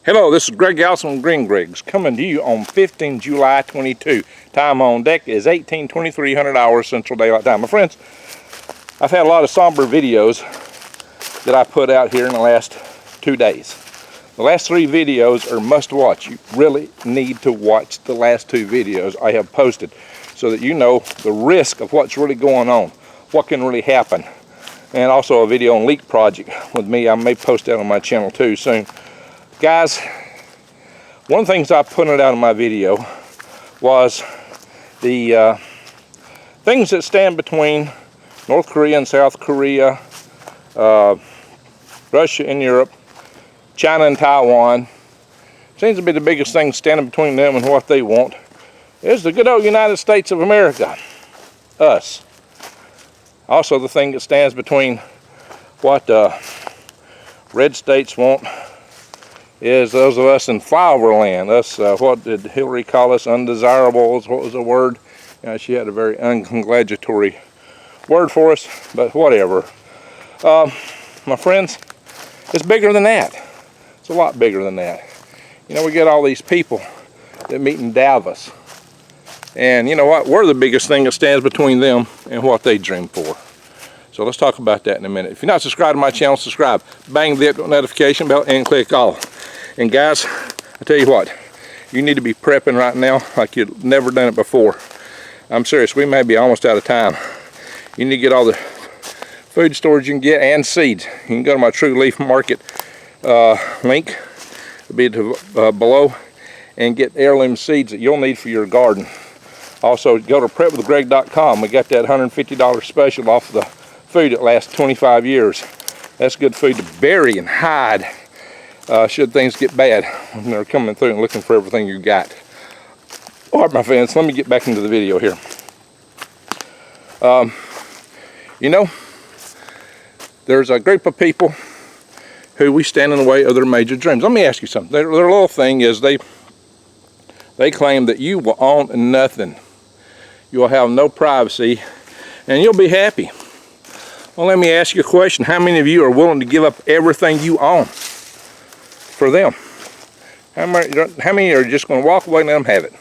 Hello, this is Greg Allison from Green Griggs coming to you on 15 July 22. Time on deck is 2300 hours Central Daylight Time. My friends, I've had a lot of somber videos that I put out here in the last 2 days. The last 3 videos are must watch. You really need to watch the last 2 videos I have posted so that you know the risk of what's really going on, what can really happen. And also a video on leak project with me. I may post that on my channel too soon. Guys, one of the things I put out in my video was the things that stand between North Korea and South Korea, Russia and Europe, China and Taiwan. Seems to be the biggest thing standing between them and what they want is the good old United States of America, us. Also the thing that stands between what red states want is those of us in flyover land. Us, what did Hillary call us? Undesirables. What was the word? She had a very uncongratulatory word for us, but whatever. My friends, it's bigger than that. It's a lot bigger than that. You know, we get all these people that meet in Davos. And you know what? We're the biggest thing that stands between them and what they dream for. So let's talk about that in a minute. If you're not subscribed to my channel, subscribe. Bang the notification bell and click all. And guys, I tell you what, you need to be prepping right now like you've never done it before. I'm serious, we may be almost out of time. You need to get all the food storage you can get and seeds. You can go to my True Leaf Market link, it'll be below, and get heirloom seeds that you'll need for your garden. Also, go to prepwithgreg.com. We got that $150 special off the food that lasts 25 years. That's good food to bury and hide should things get bad when they're coming through and looking for everything you got. All right, my friends, let me get back into the video here. You know, there's a group of people who we stand in the way of their major dreams. Let me ask you something. Their little thing is they claim that you will own nothing. You will have no privacy and you'll be happy. Well, let me ask you a question. How many of you are willing to give up everything you own for them? How many are just going to walk away and let them have it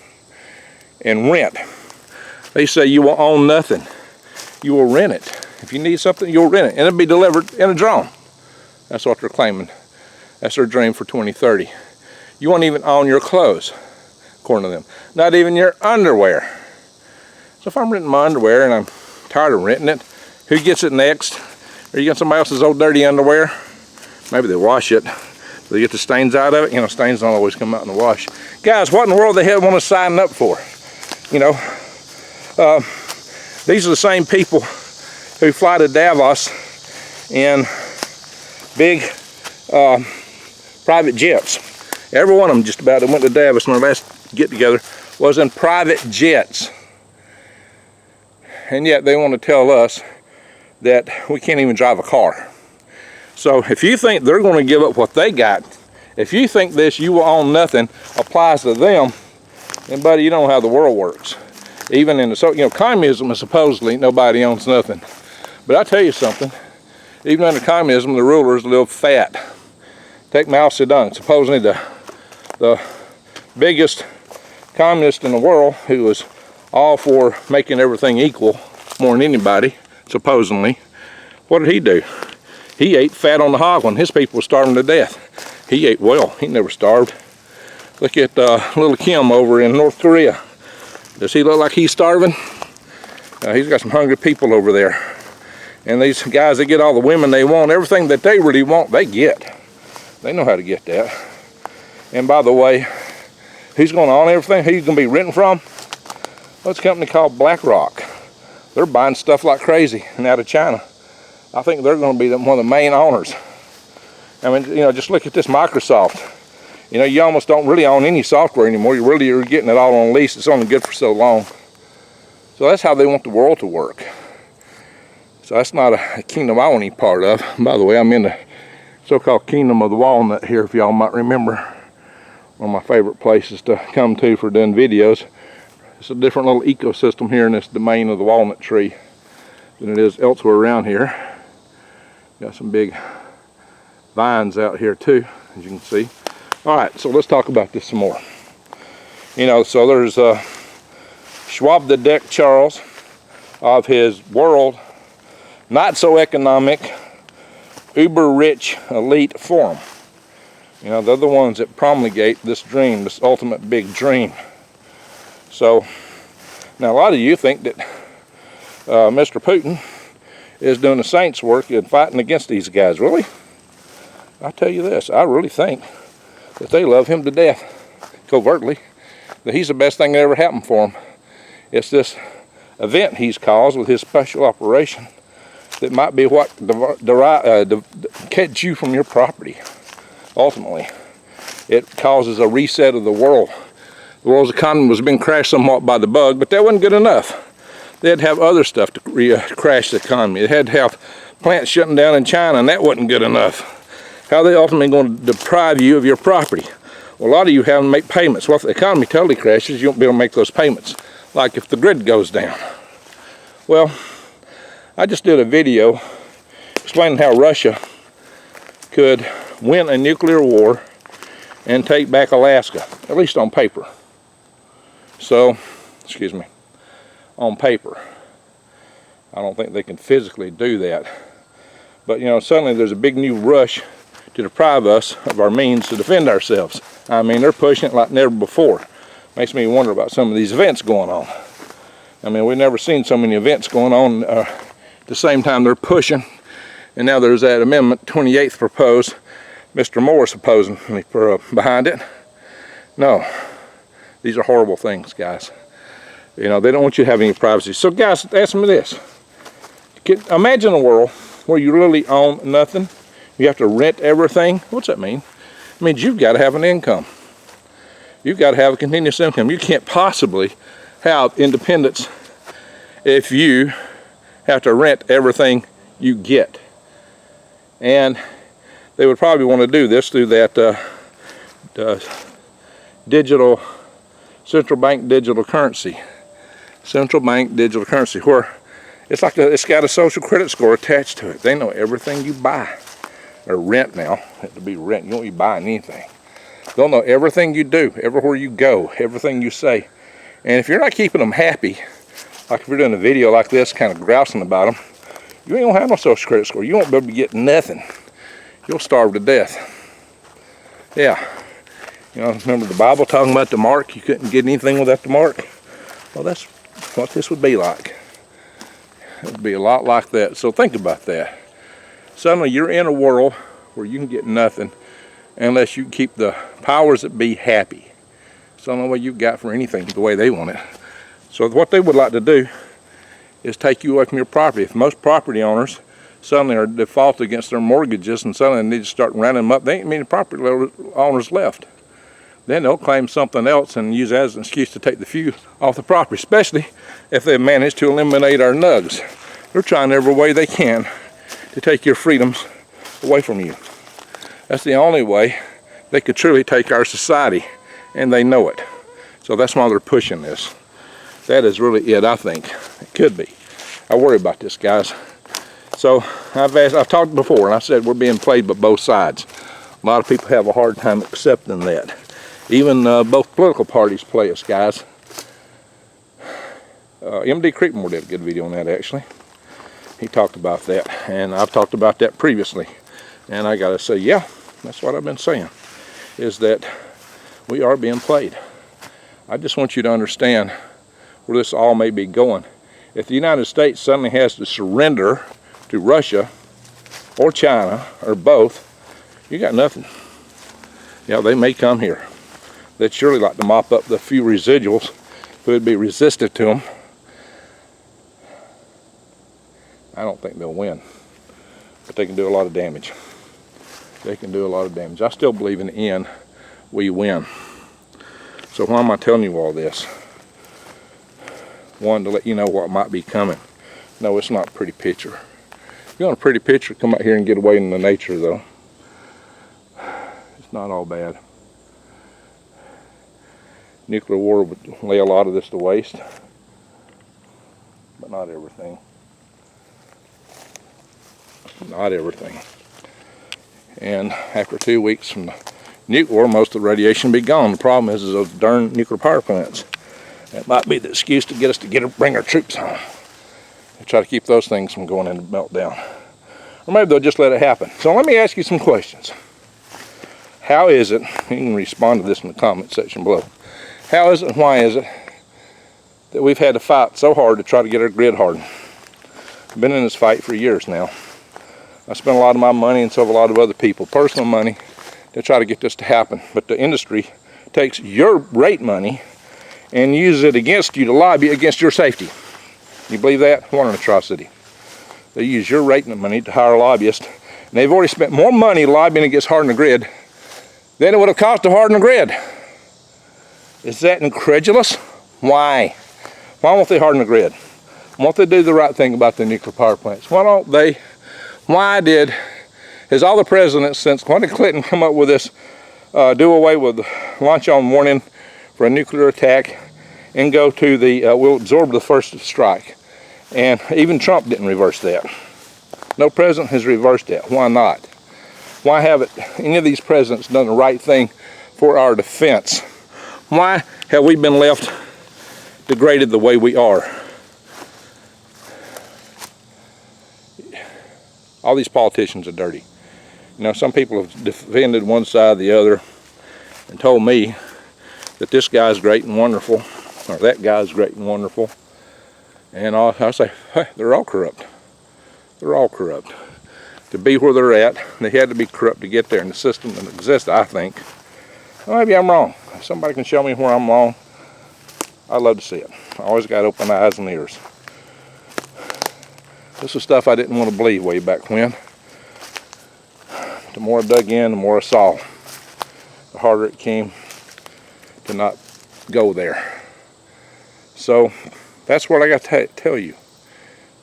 and rent? They say you will own nothing. You will rent it. If you need something, you'll rent it, and it'll be delivered in a drone. That's what they're claiming. That's their dream for 2030. You won't even own your clothes, according to them. Not even your underwear. So if I'm renting my underwear and I'm tired of renting it, who gets it next? Or you get somebody else's old dirty underwear? Maybe they wash it. They get the stains out of it. You know, stains don't always come out in the wash. Guys, what in the world they want to sign up for? You know, these are the same people who fly to Davos in big private jets. Every one of them just about that went to Davos in our last get-together was in private jets. And yet they want to tell us that we can't even drive a car. So if you think they're going to give up what they got, if you think this you will own nothing applies to them, then buddy, you don't know how the world works. Even in the, communism is supposedly nobody owns nothing. But I tell you something, even under communism, the rulers live fat. Take Mao Zedong, supposedly the biggest communist in the world, who was all for making everything equal more than anybody, supposedly. What did he do? He ate fat on the hog when his people were starving to death. He ate well. He never starved. Look at little Kim over in North Korea. Does he look like he's starving? He's got some hungry people over there. And these guys, they get all the women they want. Everything that they really want, they get. They know how to get that. And by the way, who's going to own everything? Who you going to be renting from? Well, it's a company called BlackRock. They're buying stuff like crazy and out of China. I think they're going to be one of the main owners. I mean, just look at this Microsoft. You almost don't really own any software anymore. You're getting it all on lease. It's only good for so long. So that's how they want the world to work. So that's not a kingdom I want any part of. By the way, I'm in the so-called kingdom of the walnut here, if y'all might remember. One of my favorite places to come to for doing videos. It's a different little ecosystem here in this domain of the walnut tree than it is elsewhere around here. Got some big vines out here too, as you can see. All right, so let's talk about this some more. You know, so there's Schwab the Deck Charles of his world not so economic, uber rich elite forum. You know, they're the ones that promulgate this dream, this ultimate big dream. So now a lot of you think that Mr. Putin is doing the saints work and fighting against these guys. Really? I tell you this, I really think that they love him to death, covertly, that he's the best thing that ever happened for him. It's this event he's caused with his special operation that might be what catch you from your property. Ultimately, it causes a reset of the world. The world's economy was being crashed somewhat by the bug, but that wasn't good enough. They had to have other stuff to crash the economy. They had to have plants shutting down in China, and that wasn't good enough. How are they ultimately going to deprive you of your property? Well, a lot of you have to make payments. Well, if the economy totally crashes, you won't be able to make those payments, like if the grid goes down. Well, I just did a video explaining how Russia could win a nuclear war and take back Alaska, at least on paper. So, excuse me, on paper. I don't think they can physically do that. But, you know, suddenly there's a big new rush to deprive us of our means to defend ourselves. I mean, they're pushing it like never before. Makes me wonder about some of these events going on. I mean, we've never seen so many events going on at the same time they're pushing. And now there's that Amendment 28th proposed. Mr. Moore supposedly behind it. No, these are horrible things, guys. You know, they don't want you to have any privacy. So, guys, ask me this. Imagine a world where you really own nothing. You have to rent everything. What's that mean? It means you've got to have an income. You've got to have a continuous income. You can't possibly have independence if you have to rent everything you get. And they would probably want to do this through that digital, central bank digital currency. Central bank digital currency, where it's like it's got a social credit score attached to it. They know everything you buy. Or rent now. It has to be rent. You won't be buying anything. They'll know everything you do, everywhere you go, everything you say. And if you're not keeping them happy, like if you're doing a video like this, kind of grousing about them, you ain't gonna have no social credit score. You won't be able to get nothing. You'll starve to death. Yeah. You know, remember the Bible talking about the mark? You couldn't get anything without the mark? Well, that's what this would be like. It would be a lot like that. So think about that. Suddenly you're in a world where you can get nothing unless you keep the powers that be happy. It's the only way you've got for anything the way they want it. So what they would like to do is take you away from your property. If most property owners suddenly are default against their mortgages and suddenly they need to start rounding them up, they ain't many property owners left. Then they'll claim something else and use that as an excuse to take the few off the property, especially if they manage to eliminate our nugs. They're trying every way they can to take your freedoms away from you. That's the only way they could truly take our society, and they know it. So that's why they're pushing this. That is really it, I think. It could be. I worry about this, guys. So I've talked before, and I said we're being played by both sides. A lot of people have a hard time accepting that. Even both political parties play us, guys. M.D. Creekmore did a good video on that, actually. He talked about that, and I've talked about that previously. And I gotta say, yeah, that's what I've been saying, is that we are being played. I just want you to understand where this all may be going. If the United States suddenly has to surrender to Russia or China or both, you got nothing. Yeah, they may come here. They'd surely like to mop up the few residuals who would be resistant to them. I don't think they'll win, but they can do a lot of damage. They can do a lot of damage. I still believe in the end we win. So why am I telling you all this? One, to let you know what might be coming. No, it's not a pretty picture. If you want a pretty picture, come out here and get away in the nature, though. It's not all bad. Nuclear war would lay a lot of this to waste, but not everything. Not everything. And after 2 weeks from the nuke war, most of the radiation will be gone. The problem is those darn nuclear power plants. That might be the excuse to get us to bring our troops home. They try to keep those things from going into meltdown. Or maybe they'll just let it happen. So let me ask you some questions. How is it, you can respond to this in the comment section below. How is it and why is it that we've had to fight so hard to try to get our grid hardened? I've been in this fight for years now. I spent a lot of my money and so have a lot of other people, personal money, to try to get this to happen. But the industry takes your rate money and uses it against you to lobby against your safety. You believe that? What an atrocity. They use your rate money to hire lobbyists, and they've already spent more money lobbying against hardening the grid than it would have cost to harden the grid. Is that incredulous? Why? Why won't they harden the grid? Why won't they do the right thing about the nuclear power plants? Why don't they? Has all the presidents since Clinton come up with this do away with launch on warning for a nuclear attack and go to the we'll absorb the first strike? And even Trump didn't reverse that. No president has reversed that. Why not? Why haven't any of these presidents done the right thing for our defense? Why have we been left degraded the way we are? All these politicians are dirty. You know, some people have defended one side or the other and told me that this guy's great and wonderful, or that guy's great and wonderful. And I say, hey, they're all corrupt. They're all corrupt. To be where they're at, they had to be corrupt to get there, and the system that exists, I think. Well, maybe I'm wrong. If somebody can show me where I'm wrong, I'd love to see it. I always got open eyes and ears. This was stuff I didn't want to believe way back when. The more I dug in, the more I saw. The harder it came to not go there. So that's what I got to tell you.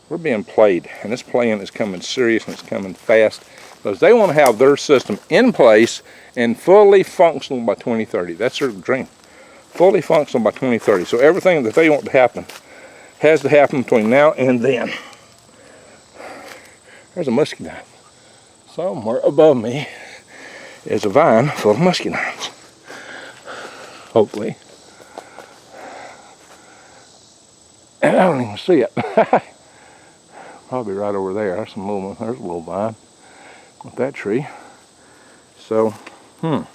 We're being played, and this playing is coming serious and it's coming fast because they want to have their system in place and fully functional by 2030. That's their dream. Fully functional by 2030. So everything that they want to happen has to happen between now and then. There's a musky knife. Somewhere above me is a vine full of musky knives. Hopefully. And I don't even see it. Probably right over there. There's a little vine with that tree. So, I'll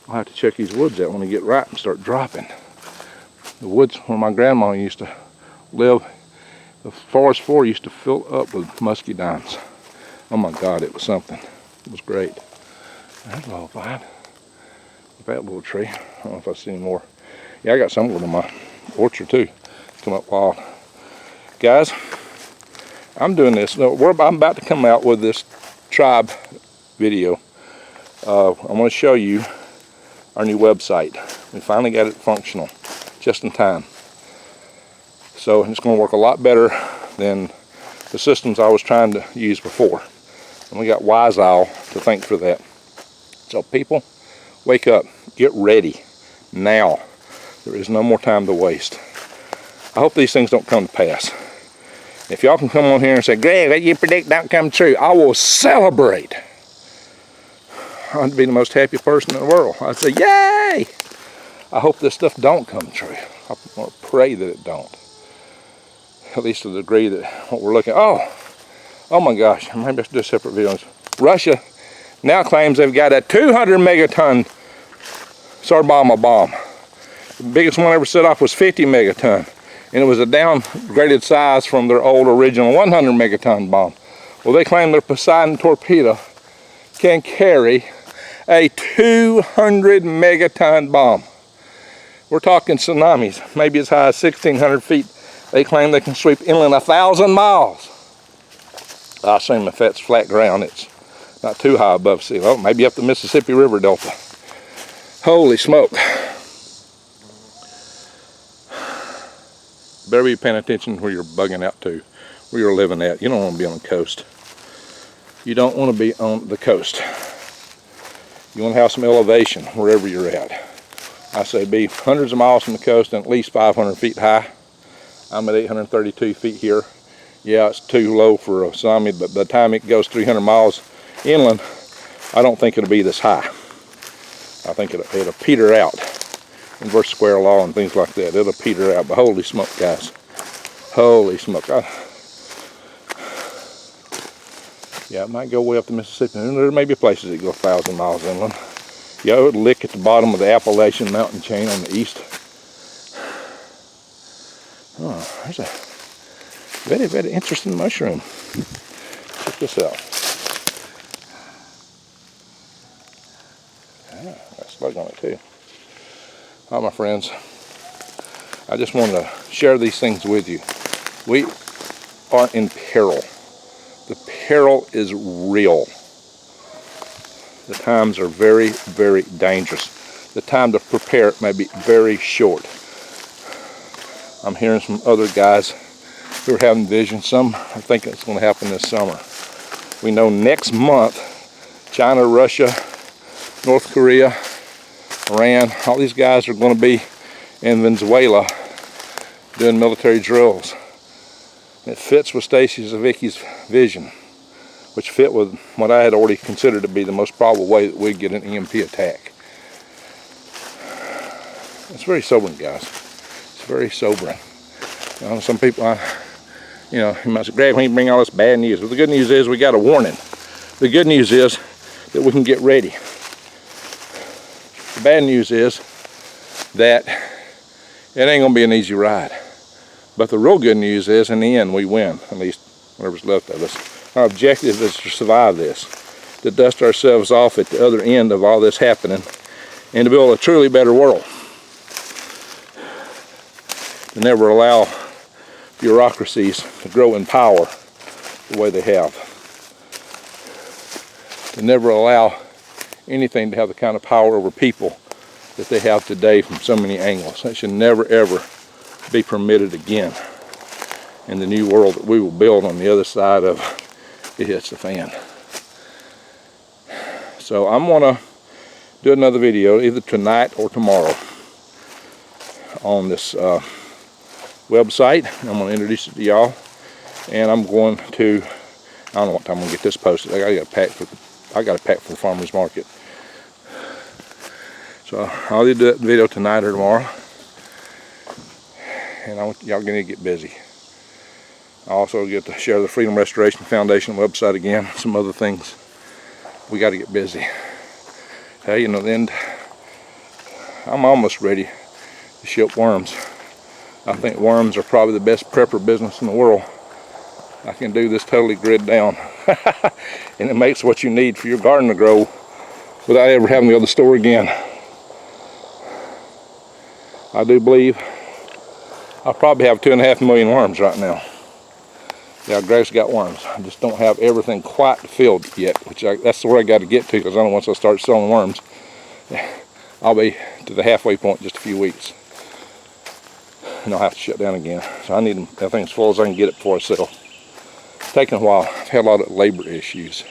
have to check these woods out when they get ripe and start dropping. The woods where my grandma used to live, the forest floor used to fill up with muscadines. Oh my God, it was something. It was great. There's a little vine. That little tree. I don't know if I see any more. Yeah, I got some in my orchard too. Come up wild. Guys, I'm doing this. I'm about to come out with this tribe video. I want to show you our new website. We finally got it functional, just in time. So it's going to work a lot better than the systems I was trying to use before. And we got Wise Owl to thank for that. So people, wake up, get ready now. There is no more time to waste. I hope these things don't come to pass. If y'all can come on here and say, Greg, what you predict don't come true, I will celebrate. I'd be the most happy person in the world. I'd say, yay! I hope this stuff don't come true. I want to pray that it don't. At least to the degree that what we're looking at. Oh my gosh, maybe I should do separate videos. Russia now claims they've got a 200 megaton Sarbama bomb. The biggest one ever set off was 50 megaton. And it was a downgraded size from their old original 100 megaton bomb. Well, they claim their Poseidon torpedo can carry a 200 megaton bomb. We're talking tsunamis, maybe as high as 1,600 feet. They claim they can sweep inland 1,000 miles. I assume if that's flat ground, it's not too high above sea level. Maybe up the Mississippi River Delta. Holy smoke. Better be paying attention where you're bugging out to, where you're living at. You don't want to be on the coast. You don't want to be on the coast. You want to have some elevation wherever you're at. I say be hundreds of miles from the coast and at least 500 feet high. I'm at 832 feet here. Yeah, it's too low for a tsunami, but by the time it goes 300 miles inland, I don't think it'll be this high. I think it'll peter out. Inverse square law and things like that. It'll peter out. But holy smoke, guys. Holy smoke. Yeah, it might go way up the Mississippi. And there may be places that go 1,000 miles inland. Yeah, it would lick at the bottom of the Appalachian mountain chain on the east. Oh, there's a very, very interesting mushroom. Check this out. Ah, got a slug on it too. All right, my friends. I just wanted to share these things with you. We are in peril. The peril is real. The times are very, very dangerous. The time to prepare may be very short. I'm hearing some other guys who are having visions. Some are thinking it's going to happen this summer. We know next month, China, Russia, North Korea, Iran, all these guys are going to be in Venezuela doing military drills. It fits with Stacy Zivicki's vision, which fit with what I had already considered to be the most probable way that we'd get an EMP attack. It's very sobering, guys. It's very sobering. You know, some people, you might say, Greg, when you bring all this bad news. Well, the good news is we got a warning. The good news is that we can get ready. The bad news is that it ain't gonna be an easy ride. But the real good news is, in the end, we win, at least whatever's left of us. Our objective is to survive this, to dust ourselves off at the other end of all this happening, and to build a truly better world. To never allow bureaucracies to grow in power the way they have. To never allow anything to have the kind of power over people that they have today from so many angles. That should never, ever be permitted again in the new world that we will build on the other side of it hits the fan. So I'm gonna do another video either tonight or tomorrow on this website. I'm gonna introduce it to y'all, and I'm going to, I don't know what time I'm gonna get this posted. I got a pack for the farmer's market. So I'll either do that video tonight or tomorrow. And I want y'all gonna get busy. I also get to share the Freedom Restoration Foundation website again, some other things. We got to get busy. Hey, then I'm almost ready to ship worms. I think worms are probably the best prepper business in the world. I can do this totally grid down. And it makes what you need for your garden to grow without ever having to go to the store again. I do believe I probably have 2.5 million worms right now. Yeah, Greg's got worms. I just don't have everything quite filled yet, that's where I got to get to, because I know once I start selling worms, I'll be to the halfway point in just a few weeks. And I'll have to shut down again. So I need them, everything as full as I can get it before I sell. It's taken a while. I've had a lot of labor issues.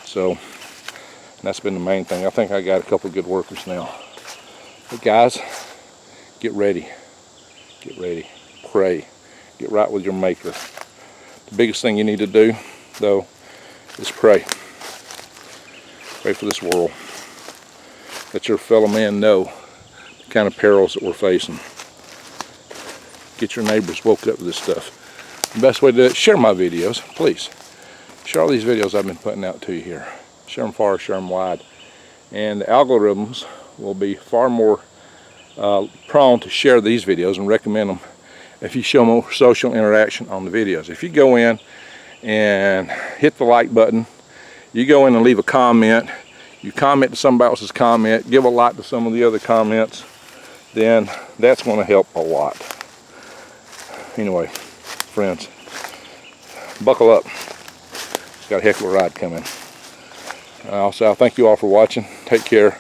So that's been the main thing. I think I got a couple of good workers now. But guys, get ready. Get ready. Pray. Get right with your Maker. The biggest thing you need to do, though, is pray. Pray for this world. Let your fellow man know the kind of perils that we're facing. Get your neighbors woke up with this stuff. The best way to do it, share my videos, please. Share all these videos I've been putting out to you here. Share them far, share them wide. And the algorithms will be far more prone to share these videos and recommend them if you show more social interaction on the videos. If you go in and hit the like button, you go in and leave a comment, you comment to somebody else's comment, give a like to some of the other comments, then that's going to help a lot. Anyway, friends, buckle up. It's got a heck of a ride coming. Also, I thank you all for watching. Take care,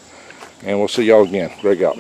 and we'll see y'all again. Greg out.